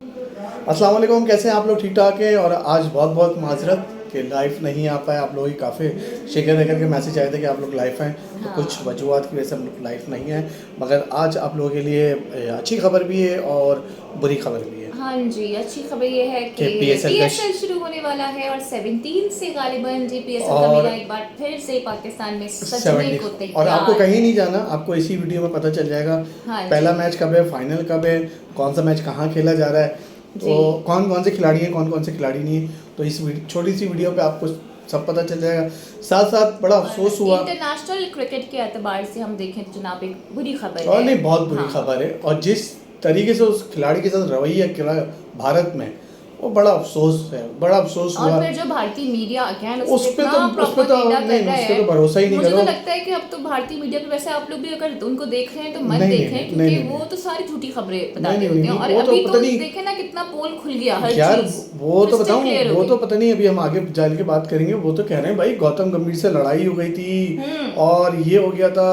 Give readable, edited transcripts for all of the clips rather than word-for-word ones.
अस्सलाम वालेकुम, कैसे हैं आप लोग? ठीक ठाक हैं। और आज बहुत बहुत माजरत कि लाइव नहीं आ पाए। आप लोगों की काफ़ी शिकायत करके मैसेज आए थे कि आप लोग लाइव हैं, तो कुछ हाँ। वजूहत की वजह से हम लोग लाइव नहीं हैं। मगर आज आप लोगों के लिए अच्छी खबर भी है और बुरी खबर भी है हाँ जी, अच्छी खबर ये है कि कि पीएसएल का पीएसएल शुरू होने वाला है और 17 से गालिबन जी पीएसएल का मेला और एक बार फिर से पाकिस्तान में सजने 70 को और आपको तैयार कहीं है। नहीं जाना, आपको इसी वीडियो में पता चल जाएगा हाँ जी। पहला मैच कब है, फाइनल कब है, कौन सा मैच कहाँ खेला जा रहा है, जी। तो कौन कौन से खिलाड़ी हैं, कौन कौन से खिलाड़ी नहीं है। तो इस छोटी सी वीडियो पे आपको सब पता चल जाएगा। साथ साथ बड़ा और अफसोस हुआ। इंटरनेशनल क्रिकेट के एतबार से हम देखें तो जनाब एक बुरी खबर और है। नहीं, बहुत बुरी हाँ। खबर है। और जिस तरीके से उस खिलाड़ी के साथ रवैया किया भारत में, वो बड़ा अफसोस है, बड़ा अफसोस और हुआ। फिर जो भारतीय मीडिया अगेन उस उस पर पे तो इतना उस पे तो प्रोपेगेंडा कर नहीं, रहा उस पे है। तो भरोसा ही नहीं मुझे तो करो। लगता है कि अब तो भारतीय मीडिया पे वैसे आप लोग भी अगर उनको देख रहे हैं तो मत नहीं नहीं देखें, नहीं नहीं क्योंकि नहीं वो नहीं तो सारी झूठी खबरें नहीं बताते नहीं नहीं होते हैं। नहीं, और वो तो अभी पता तो नहीं देखे ना कितना पोल खुल गया, हर यार। चीज वो तो क्रिस्टल बताऊं, क्लियर हो वो गई। तो पता नहीं, अभी हम आगे जान के बात करेंगे। वो तो कह रहे हैं भाई गौतम गंभीर से लड़ाई हो गई थी हम्म। और ये हो गया था।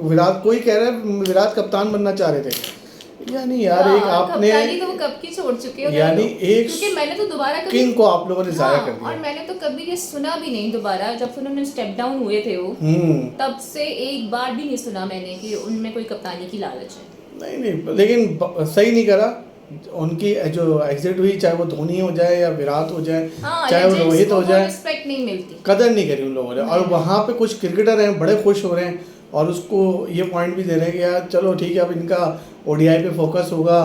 विराट, कोई कह रहा है विराट कप्तान बनना चाह रहे थे। यानी यार एक यार आपने, कप्तानी तो वो कब की छोड़ चुके हैं यानी एक क्योंकि मैंने तो दोबारा कभी, किंग को आप लोगों ने हाँ, जाया कर और दिया। मैंने तो कभी ये सुना भी नहीं दोबारा जब से उन्होंने स्टेप डाउन हुए थे वो, हम्म। तब से एक बार भी नहीं सुना मैंने कि उनमें कोई कप्तानी की लालच है। नहीं नहीं, लेकिन सही नहीं करा। उनकी जो एग्जिट हुई, चाहे वो धोनी हो जाए या विराट हो जाए, हाँ, चाहे वो लेजेंड्स रोहित को हो वो जाए, रिस्पेक्ट नहीं मिलती। कदर नहीं करी उन लोगों ने। और नहीं। वहाँ पे कुछ क्रिकेटर हैं बड़े खुश हो रहे हैं और उसको ये पॉइंट भी दे रहे हैं कि यार चलो ठीक है, अब इनका ओडीआई पे फोकस होगा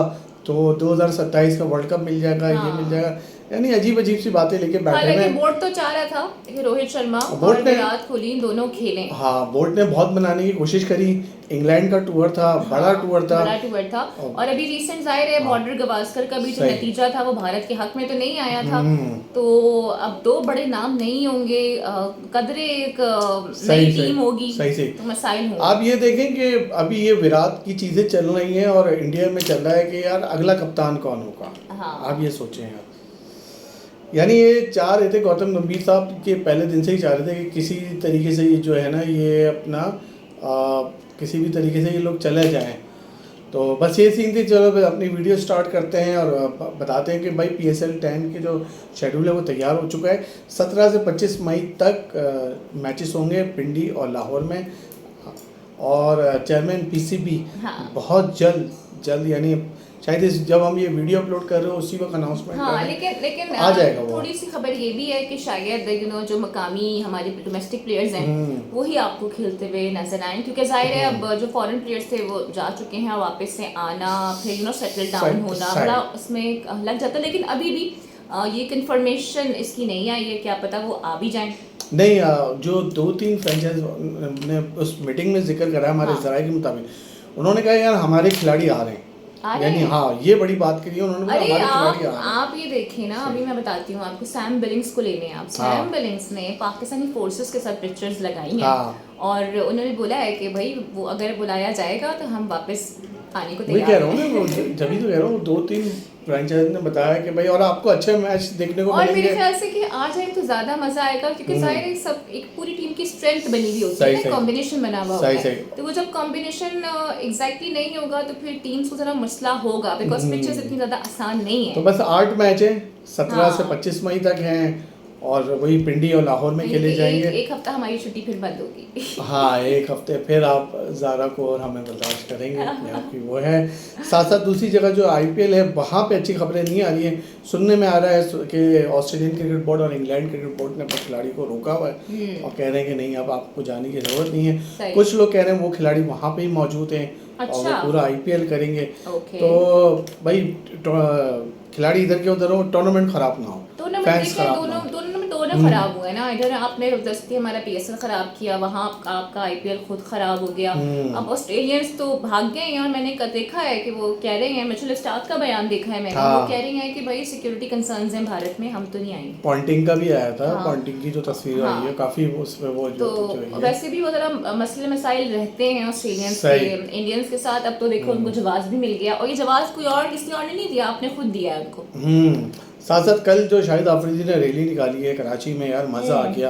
तो 2027 का वर्ल्ड कप मिल जाएगा, ये मिल हाँ, जाएगा। यानी अजीब अजीब सी बातें लेके बैठे हुए हालांकि हैं। बोर्ड तो चाह रहा था कि रोहित शर्मा और बोल्ट ने, विराट कोहली दोनों खेलें। हाँ, बोल्ट ने बहुत बनाने की कोशिश करी। इंग्लैंड का टूर था, बड़ा हाँ, टूर था। बड़ा टूर था। और अभी रिसेंट जाहिर है हाँ, बॉर्डर गवास्कर का भी जो सही। नतीजा था वो भारत के हक में तो नहीं आया था। हम्म। तो अब दो बड़े नाम नहीं होंगे, कदरे एक सही नई सही टीम होगी सही सही। तो मसाइल होंगे। आप ये देखें कि अभी ये विराट की चीज़ें चल रही हैं और इंडिया में चल रहा है कि यार अगला कप्तान कौन होगा। आप हाँ। ये सोचें यार। यानी ये चाह रहे थे, गौतम गंभीर साहब के पहले दिन से ही चाह रहे थे कि किसी तरीके से ये जो है ना, ये अपना किसी भी तरीके से ये लोग चले जाएं। तो बस ये सीन थी। चलो भाई अपनी वीडियो स्टार्ट करते हैं और बताते हैं कि भाई PSL 10 के जो शेड्यूल है वो तैयार हो चुका है। 17 से 25 मई तक मैचेस होंगे पिंडी और लाहौर में। और चेयरमैन PCB हाँ। बहुत जल्द जल्द, यानी शायद इस जब हम ये वीडियो अपलोड कर रहे हो उसी वक्त अनाउंसमेंट हाँ, कर रहे हैं, लेकिन आ जाएगा वो। थोड़ी सी खबर ये भी है कि शायद जो मकामी हमारे डोमेस्टिक प्लेयर्स हैं वही आपको खेलते हुए नजर आए, क्योंकि जाहिर है अब जो फॉरेन प्लेयर्स थे वो जा चुके हैं, वापस से आना फिर सेटल डाउन होना बड़ा उसमें लग जाता है। लेकिन अभी भी ये कंफर्मेशन इसकी नहीं आई है, क्या पता वो आ भी जाएं। नहीं, जो 2-3 फ्रेंचाइज ने उस मीटिंग में जिक्र करा हमारे हाँ। जराये के मुताबिक, उन्होंने कहा यार हमारे खिलाड़ी आ रहे हैं। आ रहे यानी हैं। हाँ, ये बड़ी बात करी उन्होंने, बोला अरे हमारे आप खिलाड़ी आ रहे हैं। आप ये देखिए ना, अभी मैं बताती हूँ आपको, सैम बिलिंग्स को लेने आप। हाँ। सैम बिलिंग्स ने पाकिस्तानी फोर्सेस के साथ पिक्चर्स लगाई हैं। हाँ, और उन्होंने बोला है कि भाई वो अगर बुलाया जाएगा तो हम वापस आने को वही कह तैयार रहा हूँ ना, वो हैं। जब ही तो कह रहा हूँ 2-3 फ्रेंचाइज ने बताया कि भाई और आपको अच्छे मैच देखने को और मेरे मिलेंगे। ख्याल से कि आ जाए तो ज्यादा मजा आएगा, क्योंकि जाहिर है सब एक पूरी टीम की स्ट्रेंथ बनी हुई होती सही है, सही कॉम्बिनेशन बना हुआ होता सही है। सही। तो वो जब कॉम्बिनेशन एग्जैक्टली नहीं होगा तो फिर टीम्स को जरा मसला होगा, बिकॉज पिक्चर्स इतनी ज्यादा आसान नहीं तो है। बस 8 मैच है, 17 से हाँ। 25 मई तक हैं और वही पिंडी और लाहौर में खेले जाएंगे। एक हफ्ता हमारी छुट्टी फिर बंद होगी। हाँ, एक हफ्ते फिर आप ज़ारा को और हमें बर्दाश्त करेंगे, ये आपकी वो है। साथ साथ दूसरी जगह जो IPL है वहाँ पे अच्छी खबरें नहीं आ रही हैं। सुनने में आ रहा है कि ऑस्ट्रेलियन क्रिकेट बोर्ड और इंग्लैंड क्रिकेट बोर्ड ने अपने खिलाड़ी को रोका हुआ है और कह रहे हैं कि नहीं, अब आपको जाने की ज़रूरत नहीं है। कुछ लोग कह रहे हैं वो खिलाड़ी वहाँ पे ही मौजूद हैं और वो अच्छा। पूरा IPL करेंगे। ओके। तो भाई खिलाड़ी इधर के उधर हो, टूर्नामेंट ख़राब ना हो, टूर्नामेंट फैंस देखिए, ख़राब ना दोनों हो। दोनों में दोनों खराब हुए ना। इधर आपने जबरदस्ती हमारा PSL खराब किया, वहाँ आपका IPL खुद खराब हो गया। अब ऑस्ट्रेलियंस तो भाग गए हैं और मैंने देखा है कि वो कह रहे हैं, मिचेल स्टार्क का बयान देखा है मैंने, वो कह रहे हैं कि भाई सिक्योरिटी कंसर्न्स हैं भारत में, हम तो नहीं आएंगे। पॉन्टिंग का भी आया था। हाँ। पॉन्टिंग की जो तस्वीर आई है काफ़ी उसमें वो तो जो है वैसे भी वो जरा मसले मसाइल रहते हैं ऑस्ट्रेलियंस के सही। इंडियंस के साथ। अब तो देखो उनको जवाब भी मिल गया, और ये जवाब कोई और किसी और ने नहीं दिया, आपने खुद दिया है उनको। साथ साथ कल जो शाहिद आफरीदी ने रैली निकाली है कराची में, यार मज़ा आ गया।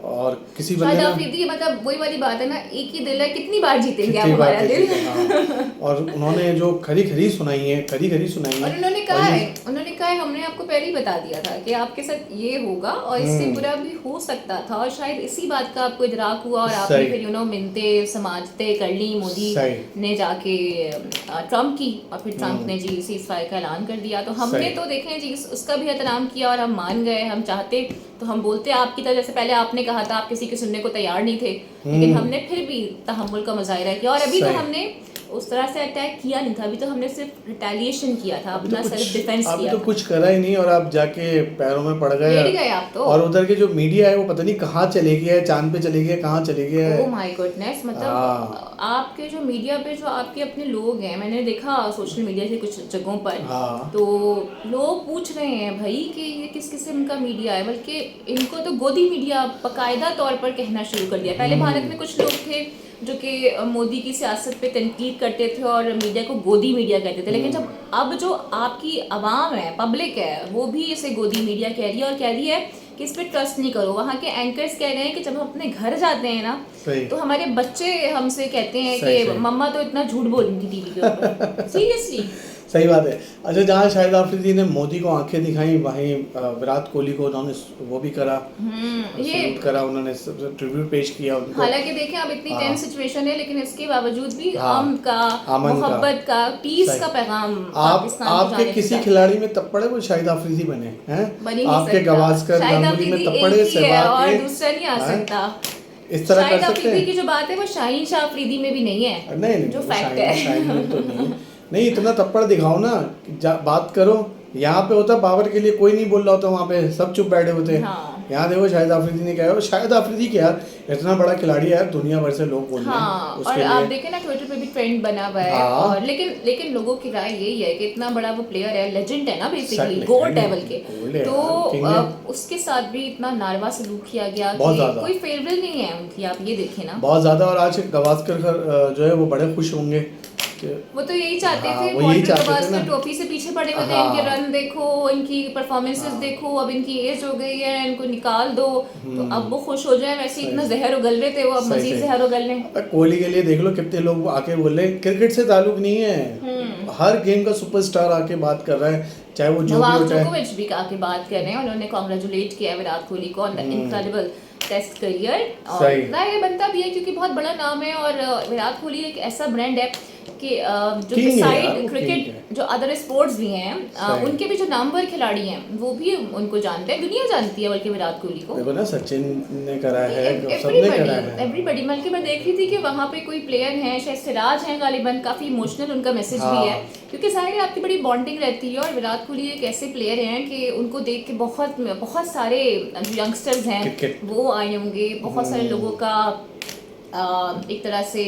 और किसी शाहिद बंदे ने अफरीदी मतलब वही वाली बात है ना, एक ही दिल है, कितनी बार जीतेंगे आप कितनी बार हमारा दिल। हाँ। और उन्होंने जो खरी सुनाई है और उन्होंने कहा है हमने आपको पहले ही बता दिया था कि आपके साथ ये होगा और इससे बुरा भी हो सकता था, और शायद इसी बात का आपको इदराक हुआ और आपने फिर मिन्नते समाजते कर ली मोदी ने जाके ट्रम्प की, और फिर ट्रम्प ने जी सीज़फायर का ऐलान कर दिया। तो हमने तो देखें जी उसका भी एहतराम किया और हम मान गए। हम चाहते तो हम बोलते आपकी तरह, जैसे पहले आपने कहा था आप किसी के सुनने को तैयार नहीं थे, लेकिन हमने फिर भी तहम्मुल का मुजाहिरा किया। और अभी तो हमने उस तरह से अटैक किया नहीं था, अभी तो हमने सिर्फ रिटेलिएशन किया था, अपना सेल्फ डिफेंस किया। अभी तो कुछ करा ही नहीं और आप जाके पैरों में पड़ गए, लेट गए आप तो। और उधर के जो मीडिया है वो पता नहीं कहाँ चले गया है, चांद पे चले गया, कहाँ चले गया है। ओह माय गुडनेस, मतलब आपके जो मीडिया पे जो आपके अपने लोग हैं, मैंने देखा सोशल मीडिया से कुछ जगहों पर, तो लोग पूछ रहे हैं भाई कि ये किस किस्म का मीडिया है, बल्कि इनको तो गोदी मीडिया बाकायदा तौर पर कहना शुरू कर दिया। पहले भारत में कुछ लोग थे जो कि मोदी की सियासत पे तनकीद करते थे और मीडिया को गोदी मीडिया कहते थे, लेकिन जब अब जो आपकी आवाम है, पब्लिक है, वो भी इसे गोदी मीडिया कह रही है और कह रही है कि इस पे ट्रस्ट नहीं करो। वहाँ के एंकर्स कह रहे हैं कि जब हम अपने घर जाते हैं ना, तो हमारे बच्चे हमसे कहते हैं कि मम्मा तो इतना झूठ बोल रही थी टीवी के ऊपर। सीरियसली सही बात है। अच्छा, जहाँ शाहिद अफरीदी ने मोदी को आंखें दिखाई, वहीं विराट कोहली को उन्होंने वो भी करा, ये करा, उन्होंने ट्रिब्यूट पेश किया उनको। हालांकि देखें अब इतनी टेंस सिचुएशन है, लेकिन इसके बावजूद भी अमन का, मोहब्बत का, पीस का पैगाम आपके किसी खिलाड़ी में तप्पड़े वो शाहिद अफरीदी बने हैं, आपके गवास्कर गांगुली में तप्पड़े, सहवाग और दूसरा नहीं आ सकता। इस तरह कर सकते हैं। की जो बात है वो शाहीन शाह अफरीदी में भी नहीं है, नहीं जो फैक्ट है। नहीं, इतना तप्पड़ दिखाओ ना, बात करो। यहाँ पे होता बाबर के लिए कोई नहीं बोल रहा होता, वहाँ पे सब चुप बैठे होते हैं। यहाँ देखो शाहिद अफरीदी ने कहा, शाहिद अफरीदी क्या, इतना बड़ा खिलाड़ी है, दुनिया भर से लोग बोल रहे हैं उसके लिए। और आप देखें ना ट्विटर पे भी ट्रेंड बना हुआ है। और लेकिन लोगों की राय यही है कि इतना बड़ा वो प्लेयर है, लेजेंड है ना बेसिकली, गोल्ड लेवल के, तो उसके साथ भी इतना नारवा सलूक किया गया कि कोई फेवरेट नहीं है उनकी। आप ये देखें ना, बहुत ज्यादा। और आज गवास्कर जो है वो बड़े खुश होंगे, वो तो यही चाहते थे, टोपी से पीछे पड़े हुए थे, इनके रन देखो, इनकी परफॉर्मेंसेस देखो, अब इनकी एज हो गई है, इनको निकाल दो तो अब वो खुश हो जाए। वैसे इतना जहर उगल रहे थे वो, अब मजीद जहर उगल रहे। कोहली के लिए देख लो कितने लोग आके बोल रहे, क्रिकेट से ताल्लुक नहीं है, हर गेम का सुपरस्टार आके बात कर रहा है, चाहे वो नवाज जोकोविच भी आके बात कर रहे हैं। उन्होंने कांग्रेचुलेट किया विराट कोहली को on the incredible test career, और ये बनता भी है क्योंकि बहुत बड़ा नाम है, और विराट कोहली एक ऐसा ब्रांड है कि जो साइड क्रिकेट जो अदर स्पोर्ट्स भी हैं, उनके भी जो नामवर खिलाड़ी हैं वो भी उनको जानते हैं, दुनिया जानती है बल्कि विराट कोहली को। देखो ना, सचिन ने करा है, सबने करा है, एवरीबॉडी। बल्कि मैं देख रही थी कि वहाँ पे कोई प्लेयर हैं, शायद सिराज हैं गालिबन, काफी इमोशनल उनका मैसेज भी है, क्योंकि जाहिर है आपकी बड़ी बॉन्डिंग रहती है। और विराट कोहली एक ऐसे प्लेयर हैं कि उनको देख के बहुत सारे जो यंगस्टर्स हैं वो आए होंगे, बहुत सारे लोगों का एक तरह से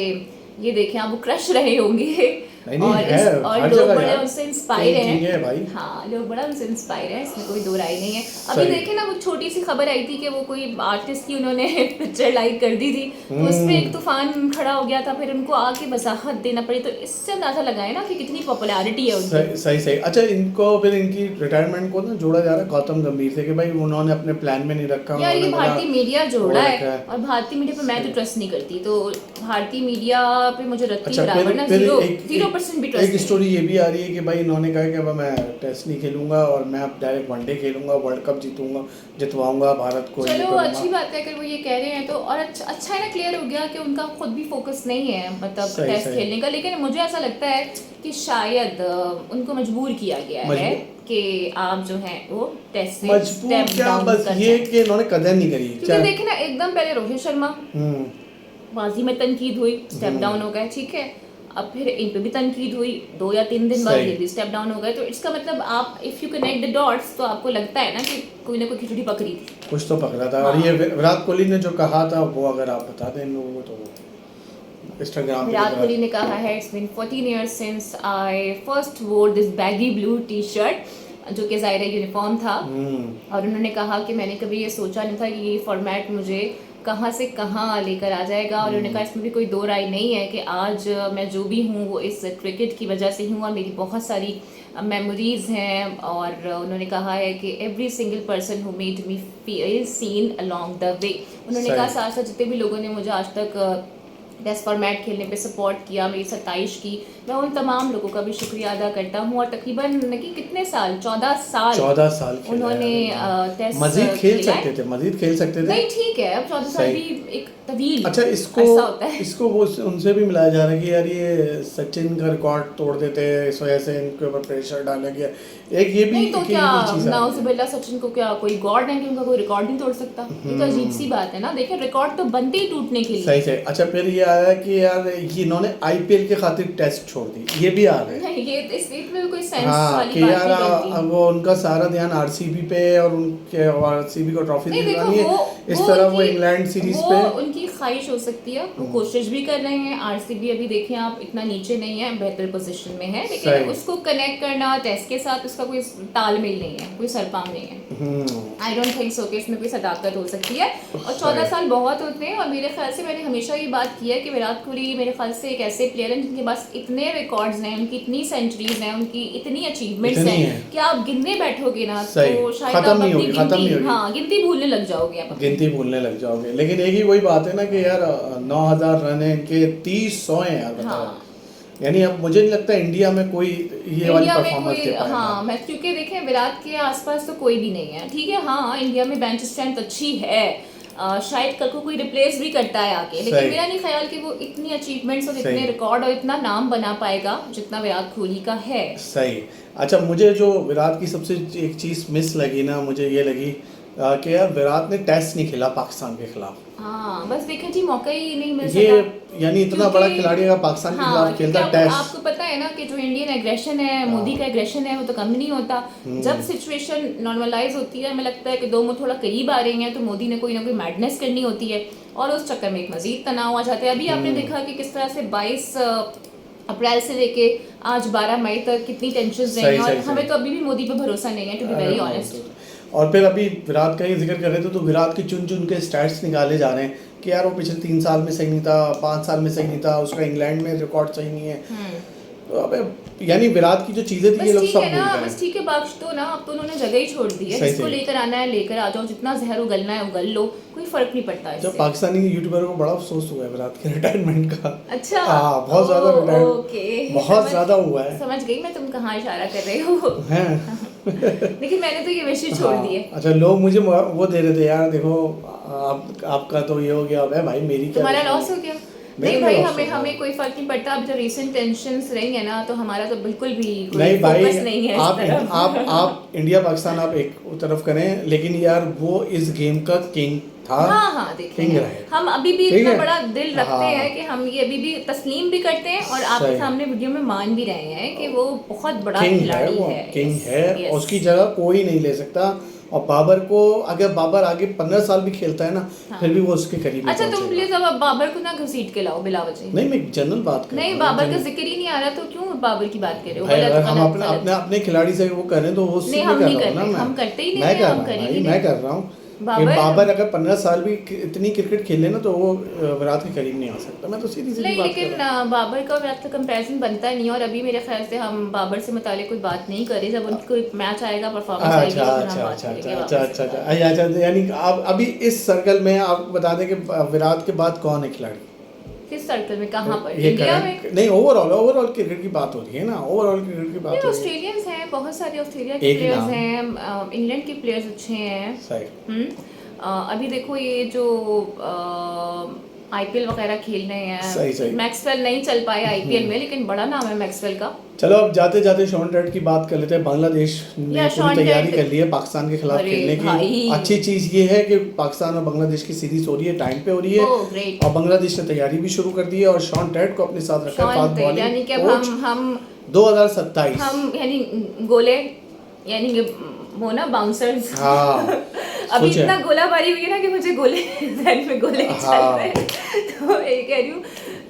ये देखें आप वो क्रश रहे होंगे, और लोग बड़े उनसे इंस्पायर हैं भाई। हाँ, लोग बड़ा उनसे इंस्पायर हैं, इसमें कोई दो राय नहीं है। अभी देखें ना, वो छोटी सी खबर आई थी कि वो कोई आर्टिस्ट की उन्होंने पिक्चर लाइक कर दी थी, तो उस पर एक तूफान खड़ा हो गया था, फिर उनको आके वजाहत देना पड़ी, तो इससे अंदाजा लगाए ना कि कितनी पॉपुलैरिटी है उनकी। सही। अच्छा, इनको फिर इनकी रिटायरमेंट को ना जोड़ा जा रहा है गौतम गंभीर से कि भाई उन्होंने अपने प्लान में नहीं रखा। यार ये भारतीय मीडिया जोड़ा है, और भारतीय मीडिया पे मैं तो ट्रस्ट नहीं करती, तो भारतीय मीडिया पे मुझे रखती है बराबर ना 0% भी ट्रस्ट। एक स्टोरी ये भी आ रही है कि भाई इन्होंने कहा कि अब मैं टेस्ट नहीं खेलूंगा और मैं अब डायरेक्ट वनडे खेलूंगा, वर्ल्ड कप जितवाऊंगा भारत को। चलो अच्छी बात है अगर वो ये कह रहे हैं तो, और अच्छा है ना, क्लियर हो गया कि उनका खुद भी फोकस नहीं है मतलब टेस्ट खेलने का। लेकिन मुझे ऐसा लगता है कि शायद उनको मजबूर किया गया है कि आप जो है वो टेस्ट से स्टेप डाउन बस ये कि इन्होंने कदर नहीं करी। क्योंकि देखिए ना, एकदम पहले रोहित शर्मा बाजी में तनकीद हुई, स्टेप डाउन हो गए, ठीक है, अब फिर इन पे भी तनकीद हुई, 2 या 3 दिन बाद ये भी स्टेप डाउन हो गए। तो इसका मतलब आप if you connect the dots तो आपको लगता है ना कि कोई ना कोई खिचड़ी पकड़ी थी, कुछ तो पकड़ा था। और ये विराट कोहली ने जो कहा था वो अगर आप बता दें इन लोगों को तो इंस्टाग्राम पे विराट कोहली ने कहा है, it's been 14 years since I first wore this baggy blue T shirt, जो कि ज़ाहिर यूनिफॉर्म था। और उन्होंने कहा कि मैंने कभी ये सोचा नहीं था कि ये फॉर्मेट मुझे कहाँ से कहाँ लेकर आ जाएगा। और उन्होंने कहा इसमें भी कोई दो राय नहीं है कि आज मैं जो भी हूँ वो इस क्रिकेट की वजह से हूँ और मेरी बहुत सारी मेमोरीज हैं। और उन्होंने कहा है कि every single person who made me feel seen along the way. उन्होंने कहा साथ साथ जितने भी लोगों ने मुझे आज तक टेस्ट फॉर्मेट खेलने पे सपोर्ट किया, मेरी 27 की, मैं उन तमाम लोगों का भी शुक्रिया अदा करता हूँ। और तकरीबन कि कितने साल, 14 साल उन्होंने टेस्ट मजीद खेल सकते थे, मजीद खेल सकते थे। नहीं ठीक है, अब 14 साल भी एक तवील अच्छा, इसको वो उनसे भी मिलाया जा रहा है कि यार ये सचिन का रिकॉर्ड तोड़ देते हैं, इस वजह से इनके ऊपर प्रेशर डाला गया। एक ये भी नहीं तो कि क्या चीज़ नाउजुबिल्लाह सचिन को क्या कोई गॉड है कि उनका कोई रिकॉर्ड नहीं तोड़ सकता? ये तो अजीब सी बात है ना। देखिए रिकॉर्ड तो बनते ही टूटने के लिए। सही। अच्छा, फिर ये आया कि यार ये इन्होंने आईपीएल के खातिर टेस्ट छोड़ दी, ये भी आ गए। नहीं, ये इसमें कोई सेंस हाँ, वाली कि बात यार नहीं बनती। अब वो उनका सारा ध्यान आरसीबी पे और उनके आरसीबी को ट्रॉफी दिलवानी है, इस वो तरह वो उनकी- इंग्लैंड सीरीज वो पे उनकी ख्वाहिश हो सकती है, वो कोशिश भी कर रहे हैं। आरसीबी अभी देखें आप इतना नीचे नहीं है, बेहतर पोजीशन में है, लेकिन उसको कनेक्ट करना टेस्ट के साथ उसका कोई तालमेल नहीं है, कोई सरपाम नहीं है। आई डोंट थिंक सो कि इसमें कोई सदाकत हो सकती है। और 14 साल बहुत होते हैं। और मेरे ख्याल से मैंने हमेशा ये बात की है कि विराट कोहली मेरे ख्याल से एक ऐसे प्लेयर हैं जिनके पास इतने रिकॉर्ड्स हैं, उनकी इतनी सेंचुरीज हैं, उनकी इतनी अचीवमेंट्स हैं कि आप गिनने बैठोगे ना तो शायद आप अपनी गिनती भूलने लग जाओगे। आप गिनती भूलने लग जाओगे। लेकिन एक ही वही बात है ना कि यार 9,000 रन है इनके, 30 हैं यार, बताओ। यानी अब मुझे नहीं लगता इंडिया में कोई ये वाली परफॉर्मेंस दे पाएगा। हाँ, मैं क्योंकि देखें विराट के आसपास तो कोई भी नहीं है। ठीक है, हाँ इंडिया में बेंच स्ट्रेंथ अच्छी है, शायद कल को कोई रिप्लेस भी करता है आके, लेकिन मेरा नहीं ख्याल कि वो इतनी अचीवमेंट्स और इतने रिकॉर्ड और इतना नाम बना पाएगा जितना विराट कोहली का है। सही। अच्छा, मुझे जो विराट की सबसे एक चीज़ मिस लगी ना, मुझे ये लगी कि यार विराट ने टेस्ट नहीं खेला पाकिस्तान के खिलाफ। हाँ, बस देखें जी मौका ही नहीं मिल ये सका। यानी इतना बड़ा खिलाड़ी अगर पाकिस्तान के खिलाफ खेलता टेस्ट। आपको पता है ना कि जो इंडियन एग्रेशन है, मोदी का एग्रेशन है, वो तो कम नहीं होता। जब सिचुएशन नॉर्मलाइज होती है, हमें लगता है कि दो मुंह थोड़ा करीब आ रहे हैं, तो मोदी ने कोई ना कोई मैडनेस करनी होती है और उस चक्कर में एक मजीद तनाव आ जाता है। अभी आपने देखा कि किस तरह से 22 अप्रैल से लेके आज 12 मई तक कितनी टेंशन रही, और हमें तो अभी भी मोदी पे भरोसा नहीं है, टू बी वेरी ऑनेस्ट। और फिर अभी विराट का ही जिक्र कर रहे थे, तो विराट के चुन के स्टैट्स निकाले जा रहे हैं कि यार वो पिछले 3 साल में सही नहीं था, 5 साल में सही नहीं था, उसका इंग्लैंड में रिकॉर्ड सही नहीं है। तो अबे यानी विराट की जो चीजें थी ये लोग सब भूल गए। बस ठीक है, बख्श दो ना, अब तो उन्होंने जगह ही छोड़ दी है। जिसको लेकर आना है लेकर आ जाओ, जितना जहर उगलना है उगल लो, कोई फर्क नहीं पड़ता इससे। जब पाकिस्तानी यूट्यूबर को बड़ा अफसोस हुआ है विराट के रिटायरमेंट का। अच्छा, हाँ, बहुत ज्यादा ओके, बहुत ज्यादा हुआ है। समझ गई मैं तुम कहाँ इशारा कर रहे हो। हैं लेकिन मैंने तो ये विषय छोड़ दी है। अच्छा, लोग मुझे वो दे रहे थे यार, देखो आपका तो ये हो गया है भाई, मेरी क्या, तुम्हारा लॉस हो गया। नहीं भाई, हमें कोई फर्क नहीं पड़ता। अब जब रीसेंट टेंशन्स रही है ना, तो हमारा तो बिल्कुल भी कोई फोकस नहीं है। आप इंडिया पाकिस्तान आप एक तरफ करें, लेकिन यार वो इस गेम का किंग था। हाँ देखिए, हम अभी भी इतना बड़ा दिल रखते हैं कि हम ये अभी भी तस्लीम भी करते हैं और आपके सामने वीडियो में मान भी रहे हैं कि वो बहुत बड़ा खिलाड़ी है, किंग है, उसकी जगह कोई नहीं ले सकता। और बाबर को अगर बाबर आगे 15 साल भी खेलता है ना, फिर भी वो उसके करीब। अच्छा, तुम प्लीज अब बाबर को ना घसीट के लाओ बिला वजह। नहीं, मैं जनरल बात कर रहा हूं। नहीं, बाबर का जिक्र ही नहीं आ रहा, तो क्यों बाबर की बात कर रहे हो? अगर हम अपने खिलाड़ी से वो करें तो वो नहीं, हम नहीं कर रहे, हम करते ही नहीं, मैं कर रहा हूँ। बाबर अगर 15 साल भी इतनी क्रिकेट खेले ना, तो वो विराट के करीब नहीं आ सकता। मैं तो सीधी बात कर रहा हूं। लेकिन बाबर का विराट का कंपैरिजन बनता नहीं, और अभी मेरे ख्याल से हम बाबर से मुतालिक कोई बात नहीं करें। जब उनकी कोई मैच आएगा, परफॉर्मेंस आएगी, अच्छा, यानी आप अभी इस सर्कल में आप बता दें कि विराट के बाद कौन है खिलाड़ी? किस सर्कल में, कहाँ पर? इंडिया में नहीं, ओवरऑल क्रिकेट की बात हो रही है ना, ओवरऑल क्रिकेट की बात हो रही है। ऑस्ट्रेलियंस हैं, बहुत सारे ऑस्ट्रेलिया के प्लेयर्स हैं, इंग्लैंड के प्लेयर्स अच्छे हैं। सही। अभी देखो ये जो आईपीएल वगैरह खेल रहे हैं, मैक्सवेल नहीं चल पाए आईपीएल में, लेकिन बड़ा नाम है मैक्सवेल का। चलो अब जाते जाते शॉन टेट की बात कर लेते हैं। बांग्लादेश ने पूरी तैयारी कर ली है पाकिस्तान के खिलाफ खेलने की। अच्छी चीज ये है कि पाकिस्तान और बांग्लादेश की सीरीज हो रही है, टाइम पे हो रही है, और बांग्लादेश ने तैयारी भी शुरू कर दी है और शॉन टेट को अपने साथ रखा है, फास्ट बॉलिंग यानी कि हम 2027 हम यानी गोले, यानी वो ना बाउंसर्स। हाँ अभी इतना गोलाबारी हुई है ना कि मुझे गोले जहन में गोले चल रहे हैं। तो मैं कह रही हूँ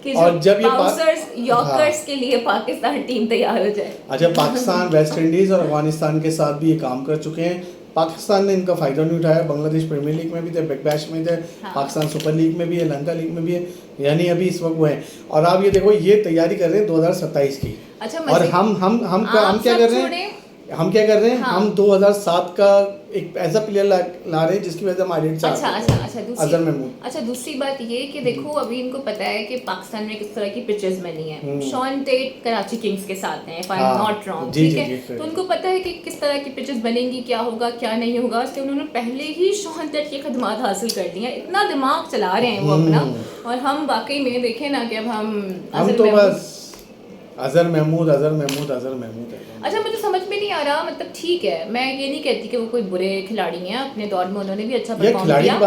कि जब बाउंसर्स यॉर्कर्स के लिए पाकिस्तान टीम तैयार हो जाए। अच्छा, पाकिस्तान वेस्ट इंडीज और अफगानिस्तान के साथ भी ये काम कर चुके हैं। पाकिस्तान ने इनका फ़ायदा नहीं उठाया। बांग्लादेश प्रीमियर लीग में भी थे, बिग बैश में थे, हाँ। पाकिस्तान सुपर लीग में भी है, लंका लीग में भी है, यानी अभी इस वक्त वो है। और आप ये देखो, ये तैयारी कर रहे हैं 2027 की। अच्छा, और हम क्या कर रहे हैं, हाँ। हम 2007 का एक ऐसा प्लेयर ला रहे हैं जिसकी वजह से हम आइडेंटिटी अजहर महमूद। अच्छा, दूसरी बात ये कि देखो अभी इनको पता है कि पाकिस्तान में किस तरह की पिचेस बनी है। शॉन टेट कराची किंग्स के साथ हैं, if I am not wrong, ठीक है। तो उनको पता है कि किस तरह की पिचेस बनेंगी, क्या होगा क्या नहीं होगा, इसलिए उन्होंने पहले ही शॉन टेट की खदमात हासिल कर ली हैं। इतना दिमाग चला रहे हैं वो अपना, और हम वाकई में देखें ना कि अब हम तो बस अजहर महमूद है। अच्छा, मुझे समझ में नहीं आ रहा, मतलब ठीक है, मैं ये नहीं कहती कि वो कोई बुरे खिलाड़ी हैं, अपने दौर में उन्होंने भी अच्छा परफॉर्म किया,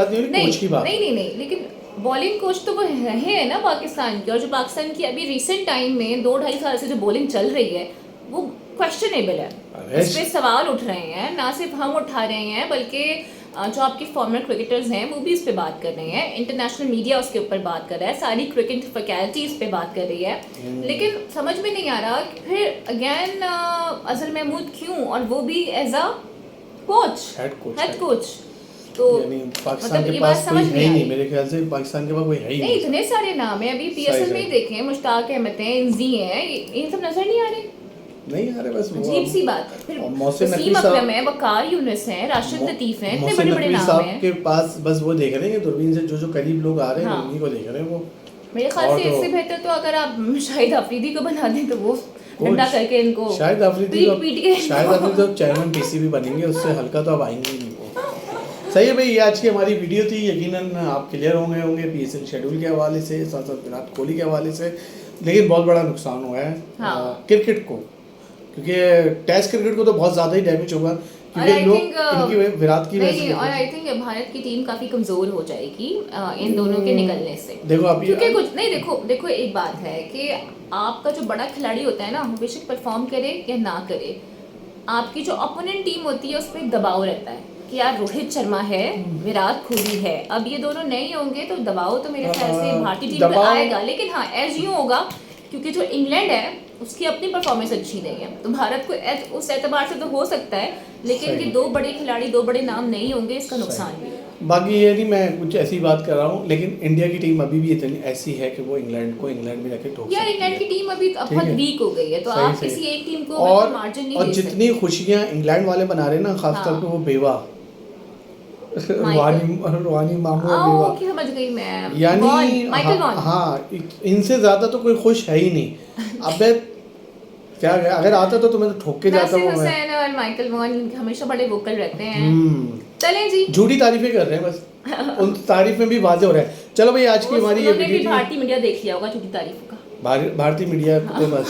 नहीं, लेकिन बॉलिंग कोच तो वो रहे हैं ना पाकिस्तान के, और जो पाकिस्तान की अभी रिसेंट टाइम में 2-2.5 साल से जो बॉलिंग चल रही है वो क्वेश्चनेबल है। इस पे सवाल उठ रहे हैं, ना सिर्फ हम उठा रहे हैं बल्कि जो आपके फॉर्मर क्रिकेटर्स हैं वो भी इस पे बात कर रहे हैं, इंटरनेशनल मीडिया उसके ऊपर बात कर रहा है, सारी क्रिकेट फैकल्टी इस पे बात कर रही है। लेकिन समझ में नहीं आ रहा कि फिर अगेन अजहर महमूद क्यों, और वो भी as a coach, head coach. तो पाकिस्तान के पास कोई है ही नहीं, मेरे ख्याल से पाकिस्तान के पास कोई है ही नहीं। इतने सारे नाम है, अभी पीएसएल में ही देखें, मुश्ताक अहमद हैं, इंजी हैं, ये सब नजर नहीं आ रहे, नहीं आ रहे, बस अजीब सी बात है। फिर वसीम अकरम है, वकार यूनुस हैं, राशिद लतीफ हैं, इतने बड़े-बड़े नाम हैं के पास, बस वो देख रहे हैं दूरबीन से जो करीब लोग आ रहे हैं उन्हीं को देख रहे हैं वो। मेरे ख्याल से इससे बेहतर तो अगर आप शाहिद अफरीदी को बना दें तो वो डंडा करके इनको शाहिद अफरीदी तो चेयरमैन पीसीबी बनेंगे, उससे हल्का तो अब आएंगे ही नहीं वो। सही है भाई, ये आज की हमारी वीडियो थी। यकीनन आप क्लियर होंगे पीएसएल शेड्यूल के हवाले से, साथ साथ विराट कोहली के हवाले से। लेकिन बहुत बड़ा नुकसान हुआ है क्रिकेट को, क्योंकि टेस्ट क्रिकेट को तो बहुत ज़्यादा ही डैमेज होगा, क्योंकि लोग इनकी विराट की वजह से। और आई थिंक भारत की टीम काफ़ी कमज़ोर हो जाएगी इन दोनों के निकलने से। देखो अभी क्योंकि कुछ नहीं, देखो एक बात है कि आपका जो बड़ा खिलाड़ी होता है ना, वो बेशक परफॉर्म करे या ना करे, आपकी जो अपोनेंट टीम होती है उस पर दबाव रहता है कि यार रोहित शर्मा है, विराट कोहली है, अब ये दोनों नहीं होंगे तो दबाव तो मेरे ख्याल से भारतीय टीम पर आएगा। लेकिन हाँ, एज यूँ होगा क्योंकि जो इंग्लैंड है उसकी अपनी परफॉर्मेंस अच्छी नहीं है, तो भारत को उस एतबार से तो हो सकता है, लेकिन ये दो बड़े खिलाड़ी, दो बड़े नाम नहीं होंगे, इसका नुकसान भी है। बाकी ये नहीं मैं कुछ ऐसी बात कर रहा हूँ, लेकिन इंडिया की टीम अभी भी इतनी ऐसी है कि वो इंग्लैंड में जाके ठोक सकती है। यार इंग्लैंड की टीम अभी बहुत वीक हो गई है, तो आप किसी एक टीम को मार्जिन नहीं दे सकते। और जितनी खुशियाँ इंग्लैंड वाले बना रहे हैं ना, खासतौर पे वो बेवा रुहानी मामू बेवा, समझ गई मैं, यानी माइकल वॉन, हाँ, इनसे ज्यादा तो कोई खुश है ही नहीं। अबे क्या अगर आता तो तुम्हें तो ठोक के जाता हूँ मैं। और माइकल वॉन हमेशा बड़े वोकल रहते हैं। चलें जी, झूठी तारीफें कर रहे हैं बस उन तारीफ में भी वाजे हो रहा है। चलो भाई, आज की हमारी ये वीडियो थी। भारतीय मीडिया देख लिया होगा झूठी तारीफों का, भारतीय मीडिया को बस।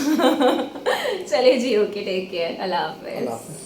चले जी, ओके, टेक केयर, अल्लाह हाफिज़।